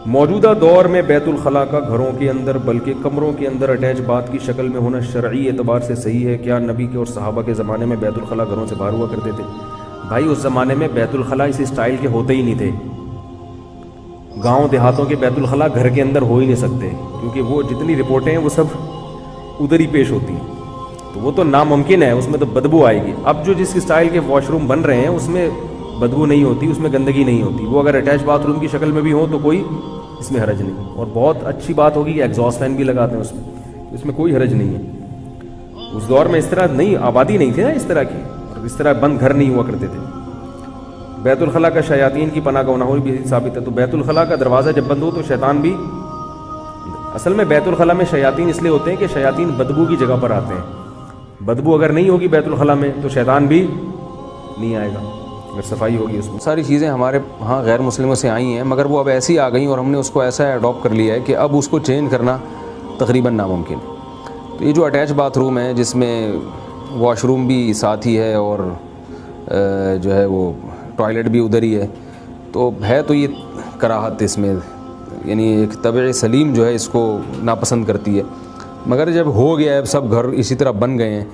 मौजूदा दौर में बैतुल खला का घरों के अंदर बल्कि कमरों के अंदर अटैच बात की शक्ल में होना शरई एतबार से सही है क्या? नबी के और सहाबा के ज़माने में बैतुल खला घरों से बाहर हुआ करते थे? भाई उस ज़माने में बैतुल खला इस स्टाइल के होते ही नहीं थे। गांव देहातों के बैतुल खला घर के अंदर हो ही नहीं सकते, क्योंकि वो जितनी रिपोर्टें हैं वो सब उधर ही पेश होती हैं, तो वो तो नामुमकिन है, उसमें तो बदबू आएगी। अब जो जिस स्टाइल के वॉशरूम बन रहे हैं उसमें बदबू नहीं होती, उसमें गंदगी नहीं होती। वो अगर अटैच बाथरूम की शक्ल में भी हो तो कोई इसमें हरज नहीं। और बहुत अच्छी बात होगी कि एग्जॉस्ट फैन भी लगाते हैं उसमें, इसमें कोई हरज नहीं है। उस दौर में इस तरह नहीं आबादी नहीं थी ना इस तरह की, और इस तरह बंद घर नहीं हुआ करते थे। बैतुल खला का शयातीन की पनाह का होना भी साबित है। तो बैतुल खला का दरवाज़ा जब बंद हो तो शैतान भी, असल में बैतुल खला में शयातीन इसलिए होते हैं कि शयातीन बदबू की जगह पर आते हैं। बदबू अगर नहीं होगी बैतुल खला में तो शैतान भी नहीं आएगा, अगर सफाई होगी उसमें। सारी चीज़ें हमारे यहाँ गैर मुस्लिमों से आई हैं, मगर वो अब ऐसी आ गई और हमने उसको ऐसा अडॉप्ट कर लिया है कि अब उसको चेंज करना तकरीबन नामुमकिन। तो ये जो अटैच बाथरूम है जिसमें वॉशरूम भी साथ ही है और जो है वो टॉयलेट भी उधर ही है, तो ये कराहत इसमें, यानी एक तबीयत सलीम जो है इसको नापसंद करती है। मगर जब हो गया है, सब घर इसी तरह बन गए हैं,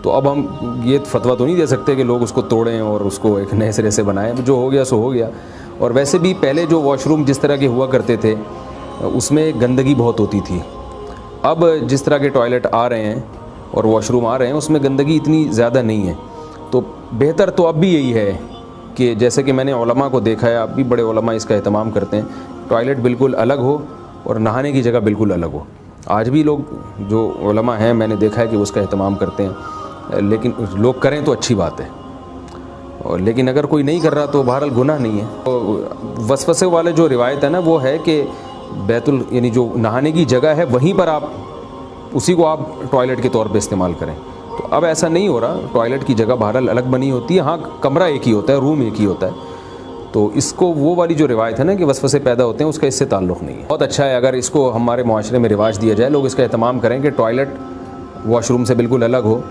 तो अब हम ये फतवा तो नहीं दे सकते कि लोग उसको तोड़ें और उसको एक नए सिरे से बनाएं। जो हो गया सो हो गया। और वैसे भी पहले जो वॉशरूम जिस तरह के हुआ करते थे उसमें गंदगी बहुत होती थी। अब जिस तरह के टॉयलेट आ रहे हैं और वॉशरूम आ रहे हैं उसमें गंदगी इतनी ज़्यादा नहीं है। तो बेहतर तो अब भी यही है कि जैसे कि मैंने उलमा को देखा है, अब भी बड़े उलमा इसका एहतमाम करते हैं, टॉयलेट बिल्कुल अलग हो और नहाने की जगह बिल्कुल अलग हो। आज भी लोग जो उलमा हैं मैंने देखा है कि उसका एहतमाम करते हैं, लेकिन लोग करें तो अच्छी बात है, और लेकिन अगर कोई नहीं कर रहा तो बहरहाल गुनाह नहीं है। तो वसवसे वाले जो रिवायत है ना वो है कि बैतुल यानी जो नहाने की जगह है वहीं पर आप उसी को आप टॉयलेट के तौर पे इस्तेमाल करें। तो अब ऐसा नहीं हो रहा, टॉयलेट की जगह बहरहाल अलग बनी होती है। हाँ, कमरा एक ही होता है, रूम एक ही होता है। तो इसको वो वाली जो रिवायत है ना कि वसवसे पैदा होते हैं, उसका इससे ताल्लुक़ नहीं है। बहुत अच्छा है अगर इसको हमारे माशरे में रिवाज दिया जाए, लोग इसका एहतमाम करें कि टॉयलेट वॉशरूम से बिल्कुल अलग हो,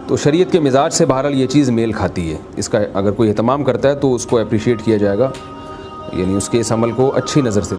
तो शरीयत के मिजाज से बहरहाल ये चीज़ मेल खाती है। इसका अगर कोई एहतमाम करता है तो उसको अप्रिशिएट किया जाएगा, यानी उसके इस अमल को अच्छी नज़र से